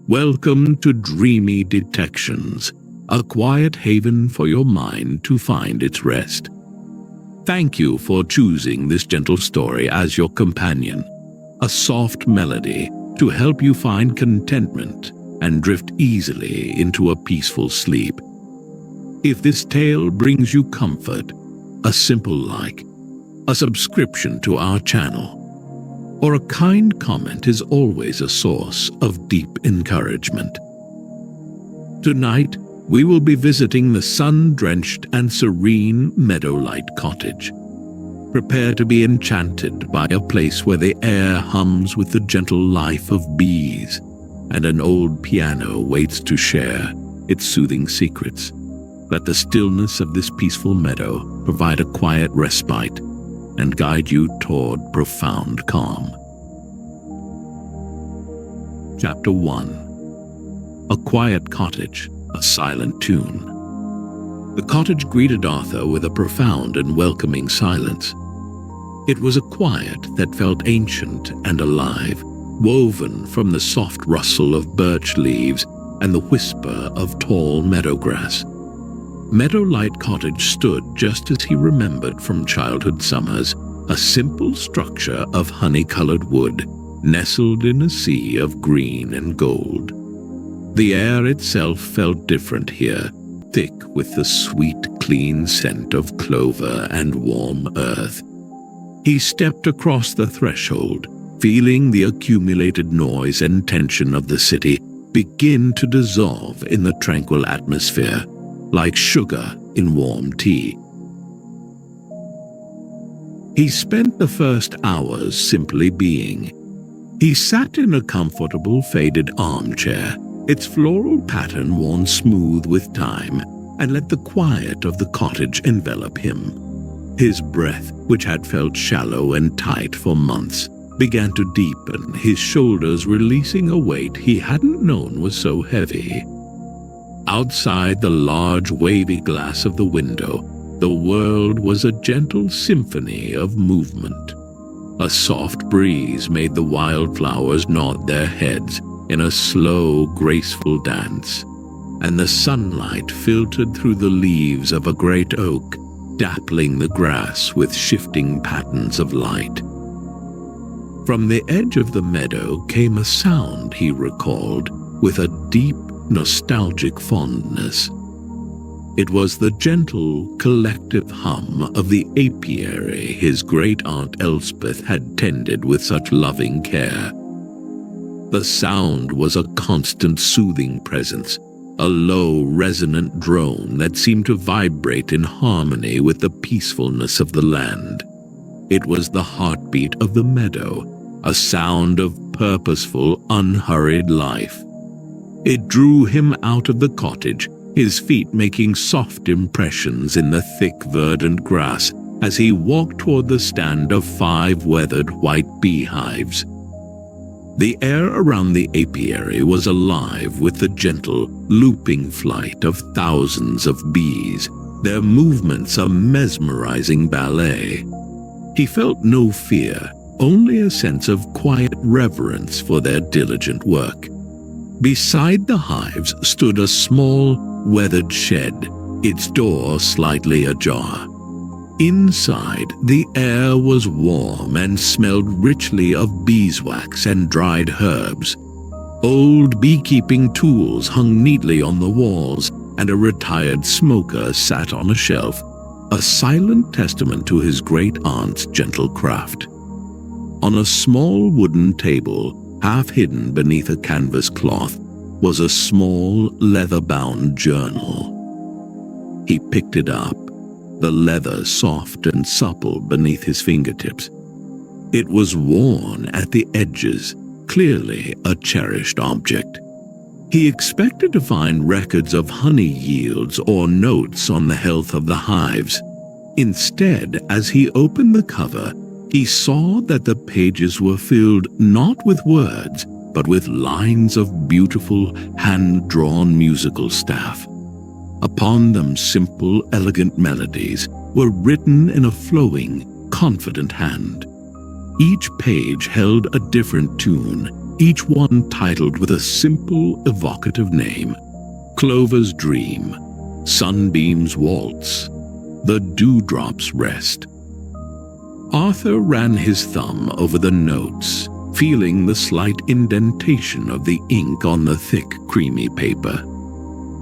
Welcome to Dreamy Detections, a quiet haven for your mind to find its rest. Thank you for choosing this gentle story as your companion, a soft melody to help you find contentment and drift easily into a peaceful sleep. If this tale brings you comfort, a simple like, a subscription to our channel, or a kind comment is always a source of deep encouragement. Tonight, we will be visiting the sun-drenched and serene Meadowlight Cottage. Prepare to be enchanted by a place where the air hums with the gentle life of bees, and an old piano waits to share its soothing secrets. Let the stillness of this peaceful meadow provide a quiet respite and guide you toward profound calm. Chapter 1. A Quiet Cottage, a Silent Tune. The cottage greeted Arthur with a profound and welcoming silence. It was a quiet that felt ancient and alive, woven from the soft rustle of birch leaves and the whisper of tall meadow grass. Meadowlight Cottage stood just as he remembered from childhood summers, a simple structure of honey-colored wood, nestled in a sea of green and gold. The air itself felt different here, thick with the sweet, clean scent of clover and warm earth. He stepped across the threshold, feeling the accumulated noise and tension of the city begin to dissolve in the tranquil atmosphere, like sugar in warm tea. He spent the first hours simply being. He sat in a comfortable faded armchair, its floral pattern worn smooth with time, and let the quiet of the cottage envelop him. His breath, which had felt shallow and tight for months, began to deepen, his shoulders releasing a weight he hadn't known was so heavy. Outside the large wavy glass of the window, the world was a gentle symphony of movement. A soft breeze made the wildflowers nod their heads in a slow, graceful dance, and the sunlight filtered through the leaves of a great oak, dappling the grass with shifting patterns of light. From the edge of the meadow came a sound he recalled with a deep, nostalgic fondness. It was the gentle, collective hum of the apiary his great-aunt Elspeth had tended with such loving care. The sound was a constant soothing presence, a low, resonant drone that seemed to vibrate in harmony with the peacefulness of the land. It was the heartbeat of the meadow, a sound of purposeful, unhurried life. It drew him out of the cottage, his feet making soft impressions in the thick, verdant grass as he walked toward the stand of 5 weathered white beehives. The air around the apiary was alive with the gentle, looping flight of thousands of bees, their movements a mesmerizing ballet. He felt no fear, only a sense of quiet reverence for their diligent work. Beside the hives stood a small, weathered shed, its door slightly ajar. Inside, the air was warm and smelled richly of beeswax and dried herbs. Old beekeeping tools hung neatly on the walls, and a retired smoker sat on a shelf, a silent testament to his great-aunt's gentle craft. On a small wooden table, half hidden beneath a canvas cloth, was a small, leather-bound journal. He picked it up, the leather soft and supple beneath his fingertips. It was worn at the edges, clearly a cherished object. He expected to find records of honey yields or notes on the health of the hives. Instead, as he opened the cover, he saw that the pages were filled not with words, but with lines of beautiful, hand-drawn musical staff. Upon them simple, elegant melodies were written in a flowing, confident hand. Each page held a different tune, each one titled with a simple, evocative name: Clover's Dream, Sunbeam's Waltz, The Dewdrop's Rest. Arthur ran his thumb over the notes, feeling the slight indentation of the ink on the thick, creamy paper.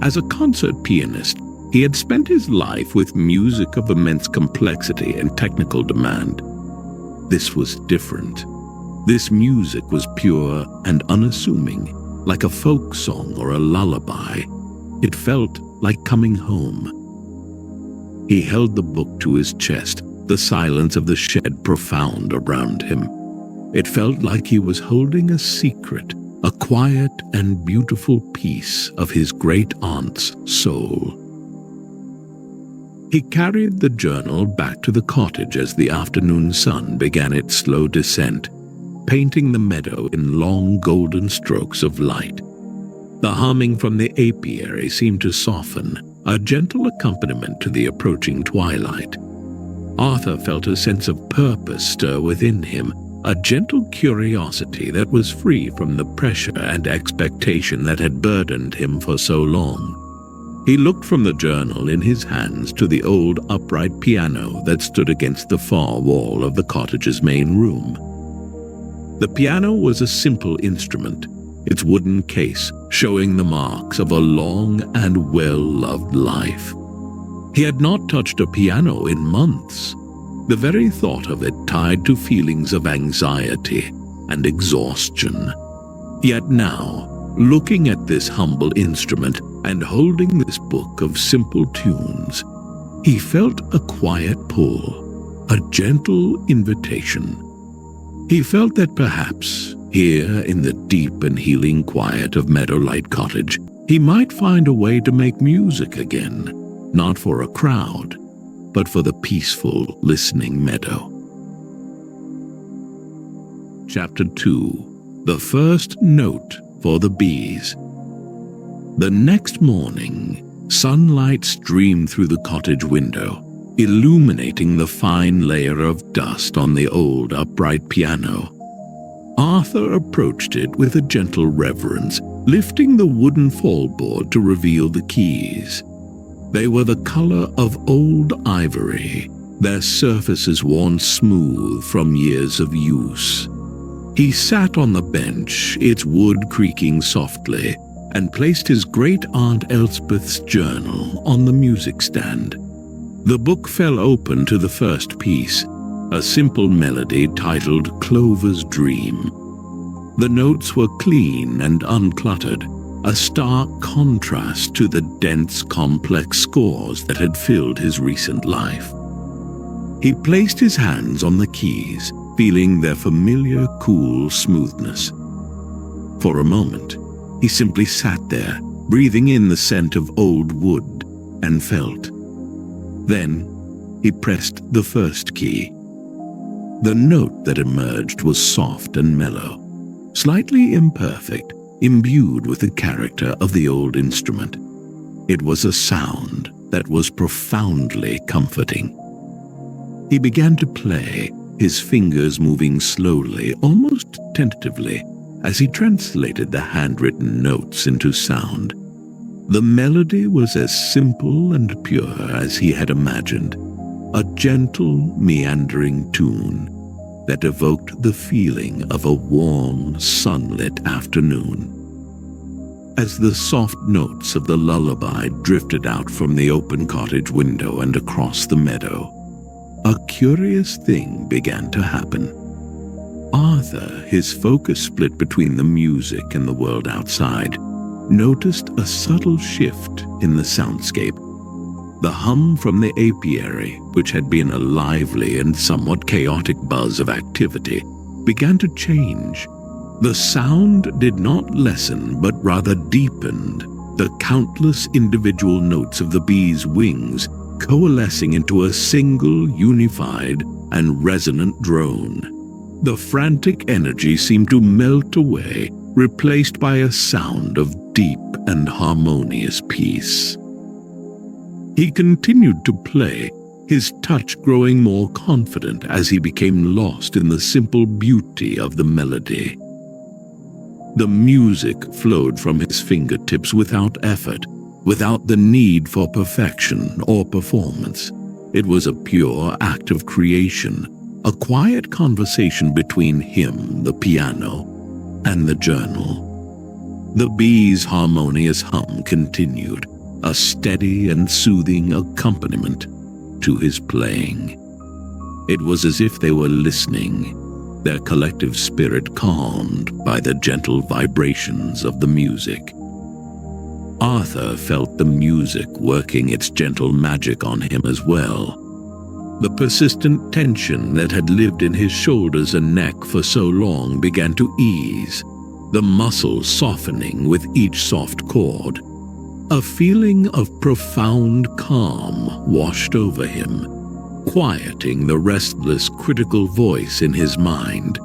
As a concert pianist, he had spent his life with music of immense complexity and technical demand. This was different. This music was pure and unassuming, like a folk song or a lullaby. It felt like coming home. He held the book to his chest, the silence of the shed profound around him. It felt like he was holding a secret, a quiet and beautiful piece of his great-aunt's soul. He carried the journal back to the cottage as the afternoon sun began its slow descent, painting the meadow in long golden strokes of light. The humming from the apiary seemed to soften, a gentle accompaniment to the approaching twilight. Arthur felt a sense of purpose stir within him, a gentle curiosity that was free from the pressure and expectation that had burdened him for so long. He looked from the journal in his hands to the old upright piano that stood against the far wall of the cottage's main room. The piano was a simple instrument, its wooden case showing the marks of a long and well-loved life. He had not touched a piano in months. The very thought of it tied to feelings of anxiety and exhaustion. Yet now, looking at this humble instrument and holding this book of simple tunes, he felt a quiet pull, a gentle invitation. He felt that perhaps, here in the deep and healing quiet of Meadowlight Cottage, he might find a way to make music again, not for a crowd, but for the peaceful, listening meadow. Chapter 2. The First Note for the Bees. The next morning, sunlight streamed through the cottage window, illuminating the fine layer of dust on the old upright piano. Arthur approached it with a gentle reverence, lifting the wooden fallboard to reveal the keys. They were the color of old ivory, their surfaces worn smooth from years of use. He sat on the bench, its wood creaking softly, and placed his great-aunt Elspeth's journal on the music stand. The book fell open to the first piece, a simple melody titled Clover's Dream. The notes were clean and uncluttered, a stark contrast to the dense, complex scores that had filled his recent life. He placed his hands on the keys, feeling their familiar, cool smoothness. For a moment, he simply sat there, breathing in the scent of old wood, and felt. Then, he pressed the first key. The note that emerged was soft and mellow, slightly imperfect, imbued with the character of the old instrument. It was a sound that was profoundly comforting. He began to play, his fingers moving slowly, almost tentatively, as he translated the handwritten notes into sound. The melody was as simple and pure as he had imagined, a gentle, meandering tune that evoked the feeling of a warm, sunlit afternoon. As the soft notes of the lullaby drifted out from the open cottage window and across the meadow, a curious thing began to happen. Arthur, his focus split between the music and the world outside, noticed a subtle shift in the soundscape. The hum from the apiary, which had been a lively and somewhat chaotic buzz of activity, began to change. The sound did not lessen, but rather deepened, the countless individual notes of the bees' wings coalescing into a single, unified, and resonant drone. The frantic energy seemed to melt away, replaced by a sound of deep and harmonious peace. He continued to play, his touch growing more confident as he became lost in the simple beauty of the melody. The music flowed from his fingertips without effort, without the need for perfection or performance. It was a pure act of creation, a quiet conversation between him, the piano, and the journal. The bees' harmonious hum continued, a steady and soothing accompaniment to his playing. It was as if they were listening, their collective spirit calmed by the gentle vibrations of the music. Arthur felt the music working its gentle magic on him as well. The persistent tension that had lived in his shoulders and neck for so long began to ease, the muscles softening with each soft chord. A feeling of profound calm washed over him, quieting the restless, critical voice in his mind.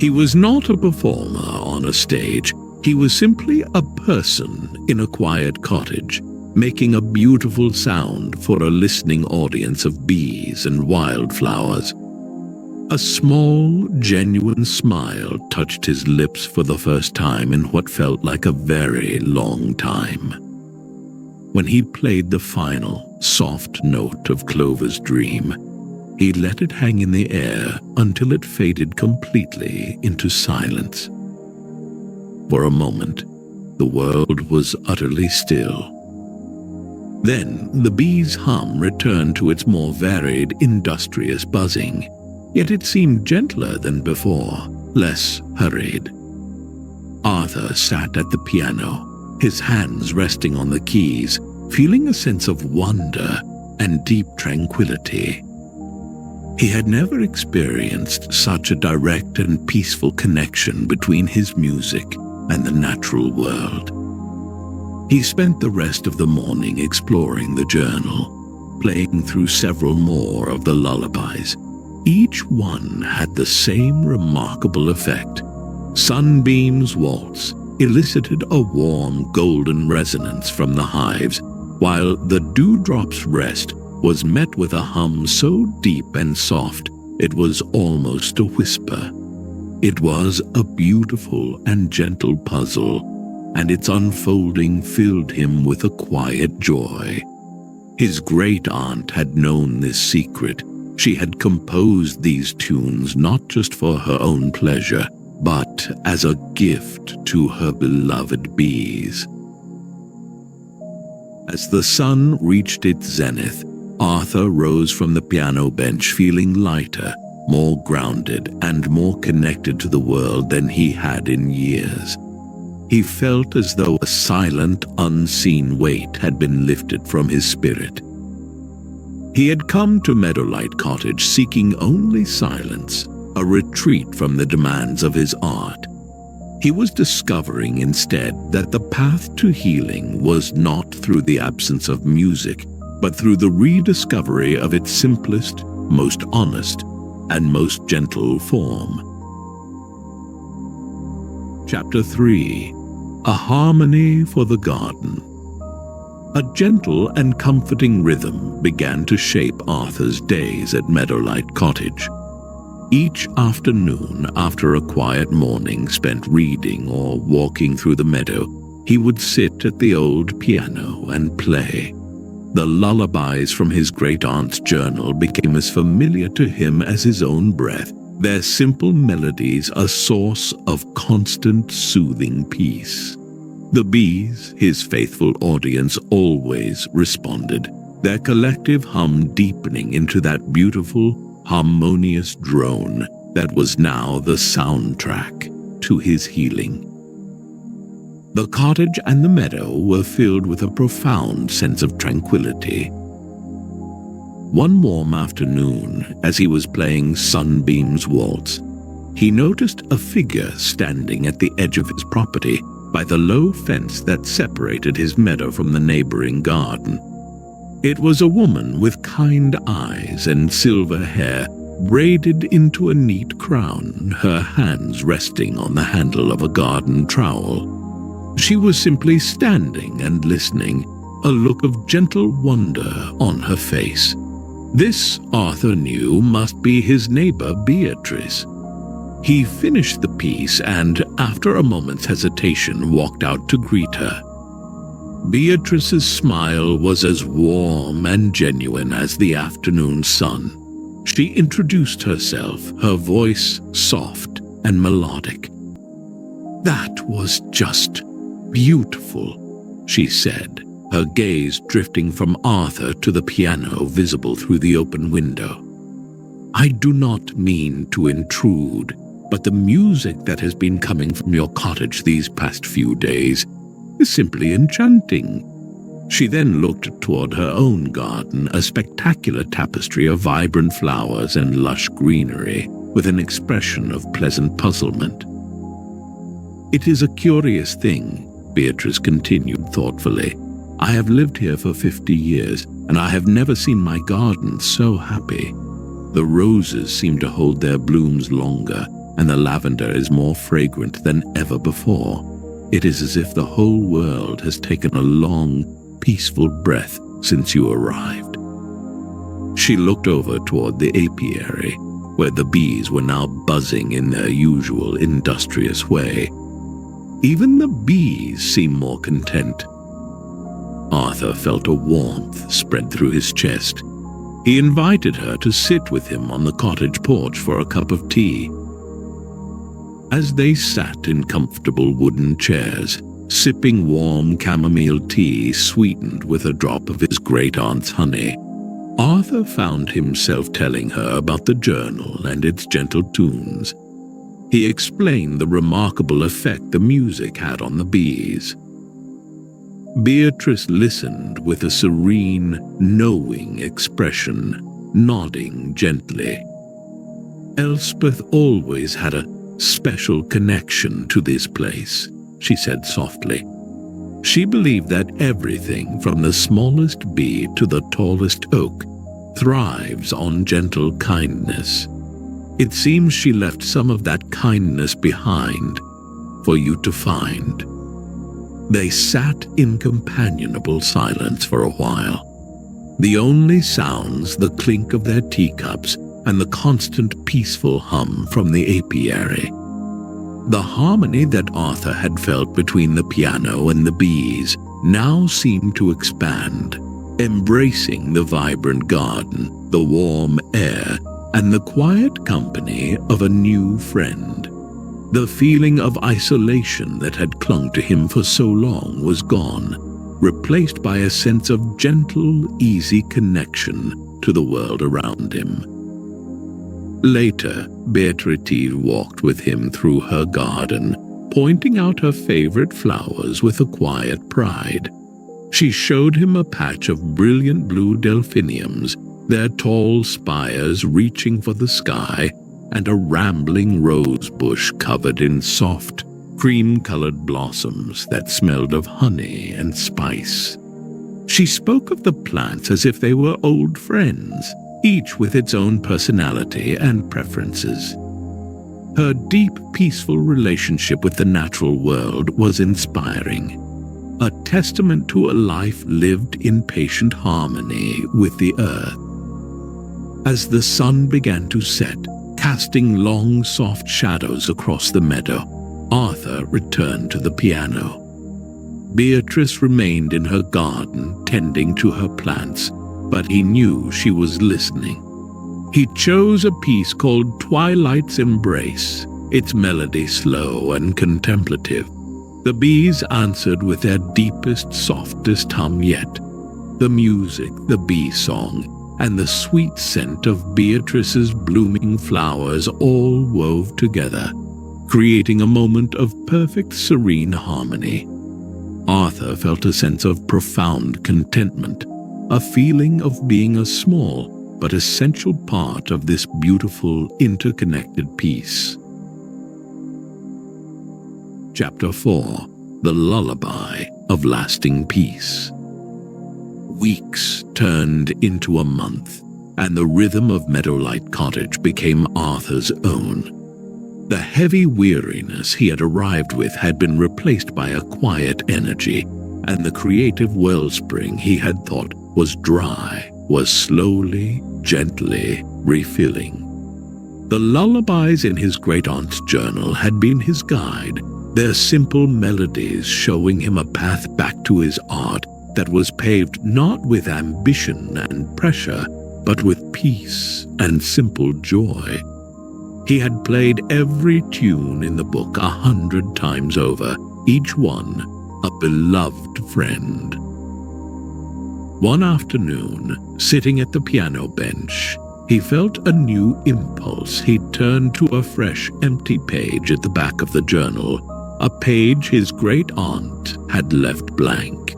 He was not a performer on a stage. He was simply a person in a quiet cottage, making a beautiful sound for a listening audience of bees and wildflowers. A small, genuine smile touched his lips for the first time in what felt like a very long time. When he played the final, soft note of Clover's dream, he let it hang in the air until it faded completely into silence. For a moment, the world was utterly still. Then the bees' hum returned to its more varied, industrious buzzing, yet it seemed gentler than before, less hurried. Arthur sat at the piano, his hands resting on the keys, feeling a sense of wonder and deep tranquility. He had never experienced such a direct and peaceful connection between his music and the natural world. He spent the rest of the morning exploring the journal, playing through several more of the lullabies. Each one had the same remarkable effect. Sunbeam's waltz elicited a warm golden resonance from the hives, while the dewdrop's rest was met with a hum so deep and soft it was almost a whisper. It was a beautiful and gentle puzzle, and its unfolding filled him with a quiet joy. His great-aunt had known this secret. She had composed these tunes not just for her own pleasure, but as a gift to her beloved bees. As the sun reached its zenith, Arthur rose from the piano bench feeling lighter, more grounded, and more connected to the world than he had in years. He felt as though a silent, unseen weight had been lifted from his spirit. He had come to Meadowlight Cottage seeking only silence, a retreat from the demands of his art. He was discovering instead that the path to healing was not through the absence of music, but through the rediscovery of its simplest, most honest, and most gentle form. Chapter 3. A Harmony for the Garden. A gentle and comforting rhythm began to shape Arthur's days at Meadowlight Cottage. Each afternoon, after a quiet morning spent reading or walking through the meadow, he would sit at the old piano and play. The lullabies from his great-aunt's journal became as familiar to him as his own breath, their simple melodies a source of constant soothing peace. The bees, his faithful audience, always responded, their collective hum deepening into that beautiful, harmonious drone that was now the soundtrack to his healing. The cottage and the meadow were filled with a profound sense of tranquility. One warm afternoon, as he was playing Sunbeam's waltz, he noticed a figure standing at the edge of his property by the low fence that separated his meadow from the neighboring garden. It was a woman with kind eyes and silver hair braided into a neat crown, her hands resting on the handle of a garden trowel. She was simply standing and listening, a look of gentle wonder on her face. This, Arthur knew, must be his neighbor Beatrice. He finished the piece and, after a moment's hesitation, walked out to greet her. Beatrice's smile was as warm and genuine as the afternoon sun. She introduced herself, her voice soft and melodic. "That was just beautiful," she said, her gaze drifting from Arthur to the piano visible through the open window. "I do not mean to intrude, but the music that has been coming from your cottage these past few days is simply enchanting." She then looked toward her own garden, a spectacular tapestry of vibrant flowers and lush greenery, with an expression of pleasant puzzlement. "It is a curious thing," Beatrice continued thoughtfully. "I have lived here for 50 years, and I have never seen my garden so happy. The roses seem to hold their blooms longer, and the lavender is more fragrant than ever before. It is as if the whole world has taken a long, peaceful breath since you arrived." She looked over toward the apiary, where the bees were now buzzing in their usual industrious way. Even the bees seemed more content. Arthur felt a warmth spread through his chest. He invited her to sit with him on the cottage porch for a cup of tea. As they sat in comfortable wooden chairs, sipping warm chamomile tea sweetened with a drop of his great-aunt's honey, Arthur found himself telling her about the journal and its gentle tunes. He explained the remarkable effect the music had on the bees. Beatrice listened with a serene, knowing expression, nodding gently. "Elspeth always had a special connection to this place," she said softly. "She believed that everything from the smallest bee to the tallest oak thrives on gentle kindness. It seems she left some of that kindness behind for you to find." They sat in companionable silence for a while. The only sounds, the clink of their teacups and the constant peaceful hum from the apiary. The harmony that Arthur had felt between the piano and the bees now seemed to expand, embracing the vibrant garden, the warm air, and the quiet company of a new friend. The feeling of isolation that had clung to him for so long was gone, replaced by a sense of gentle, easy connection to the world around him. Later, Beatrice walked with him through her garden, pointing out her favorite flowers with a quiet pride. She showed him a patch of brilliant blue delphiniums, their tall spires reaching for the sky, and a rambling rose bush covered in soft, cream-colored blossoms that smelled of honey and spice. She spoke of the plants as if they were old friends, each with its own personality and preferences. Her deep, peaceful relationship with the natural world was inspiring, a testament to a life lived in patient harmony with the earth. As the sun began to set, casting long, soft shadows across the meadow, Arthur returned to the piano. Beatrice remained in her garden, tending to her plants, but he knew she was listening. He chose a piece called Twilight's Embrace, its melody slow and contemplative. The bees answered with their deepest, softest hum yet. The music, the bee song, and the sweet scent of Beatrice's blooming flowers all wove together, creating a moment of perfect, serene harmony. Arthur felt a sense of profound contentment, a feeling of being a small but essential part of this beautiful, interconnected piece. Chapter 4. The Lullaby of Lasting Peace. Weeks turned into a month, and the rhythm of Meadowlight Cottage became Arthur's own. The heavy weariness he had arrived with had been replaced by a quiet energy, and the creative wellspring he had thought was dry was slowly, gently refilling. The lullabies in his great-aunt's journal had been his guide, their simple melodies showing him a path back to his art that was paved not with ambition and pressure, but with peace and simple joy. He had played every tune in the book 100 times over, each one a beloved friend. One afternoon, sitting at the piano bench, he felt a new impulse. He turned to a fresh, empty page at the back of the journal, a page his great-aunt had left blank.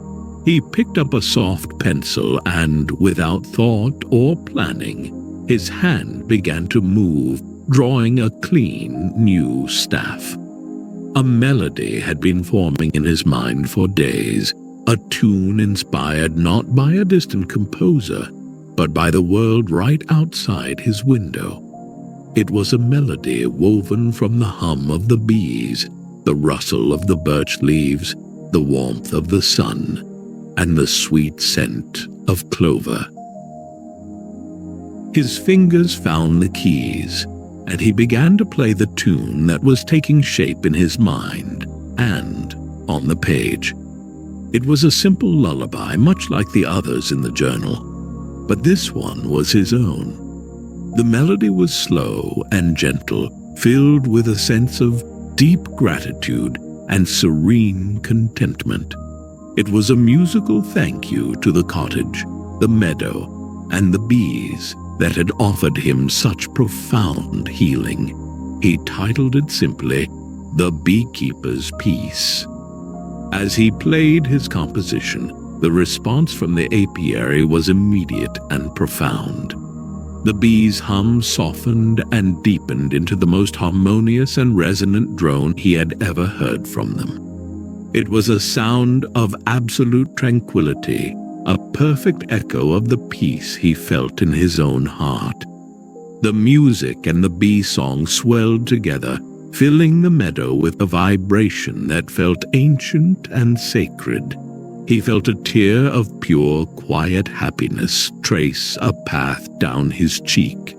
He picked up a soft pencil and, without thought or planning, his hand began to move, drawing a clean, new staff. A melody had been forming in his mind for days, a tune inspired not by a distant composer, but by the world right outside his window. It was a melody woven from the hum of the bees, the rustle of the birch leaves, the warmth of the sun, and the sweet scent of clover. His fingers found the keys, and he began to play the tune that was taking shape in his mind and on the page. It was a simple lullaby, much like the others in the journal, but this one was his own. The melody was slow and gentle, filled with a sense of deep gratitude and serene contentment. It was a musical thank you to the cottage, the meadow, and the bees that had offered him such profound healing. He titled it simply, "The Beekeeper's Piece." As he played his composition, the response from the apiary was immediate and profound. The bees' hum softened and deepened into the most harmonious and resonant drone he had ever heard from them. It was a sound of absolute tranquility, a perfect echo of the peace he felt in his own heart. The music and the bee song swelled together, filling the meadow with a vibration that felt ancient and sacred. He felt a tear of pure, quiet happiness trace a path down his cheek.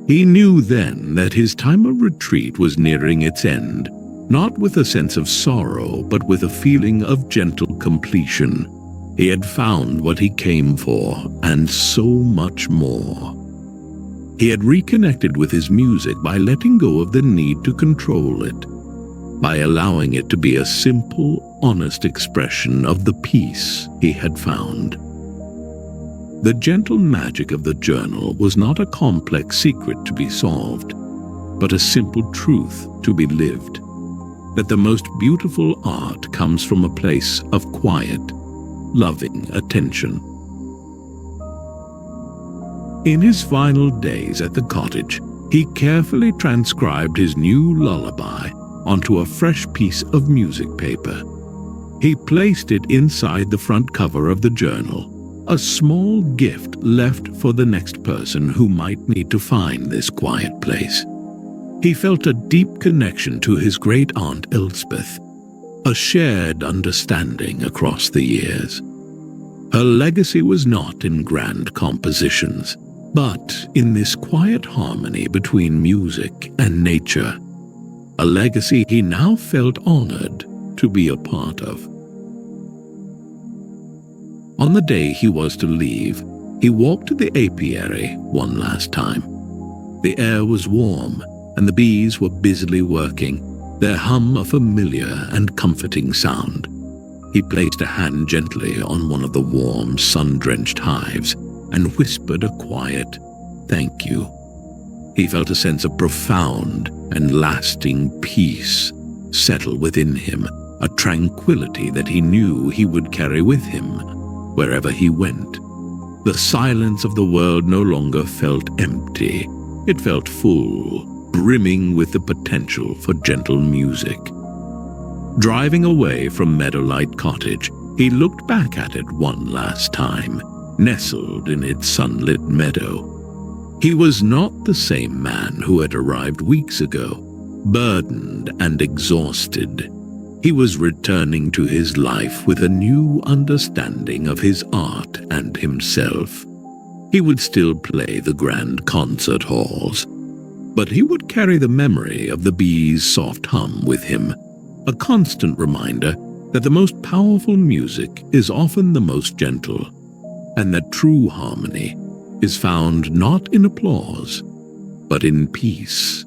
He knew then that his time of retreat was nearing its end, not with a sense of sorrow, but with a feeling of gentle completion. He had found what he came for, and so much more. He had reconnected with his music by letting go of the need to control it, by allowing it to be a simple, honest expression of the peace he had found. The gentle magic of the journal was not a complex secret to be solved, but a simple truth to be lived, that the most beautiful art comes from a place of quiet, loving attention. In his final days at the cottage, he carefully transcribed his new lullaby onto a fresh piece of music paper. He placed it inside the front cover of the journal, a small gift left for the next person who might need to find this quiet place. He felt a deep connection to his great-aunt Elspeth, a shared understanding across the years. Her legacy was not in grand compositions, but in this quiet harmony between music and nature, a legacy he now felt honored to be a part of. On the day he was to leave, he walked to the apiary one last time. The air was warm, and the bees were busily working, their hum a familiar and comforting sound. He placed a hand gently on one of the warm, sun-drenched hives and whispered a quiet, "Thank you." He felt a sense of profound and lasting peace settle within him, a tranquility that he knew he would carry with him wherever he went. The silence of the world no longer felt empty. It felt full, brimming with the potential for gentle music. Driving away from Meadowlight Cottage, he looked back at it one last time, nestled in its sunlit meadow. He was not the same man who had arrived weeks ago, burdened and exhausted. He was returning to his life with a new understanding of his art and himself. He would still play the grand concert halls, But he would carry the memory of the bee's soft hum with him, a constant reminder that the most powerful music is often the most gentle, and that true harmony is found not in applause, but in peace.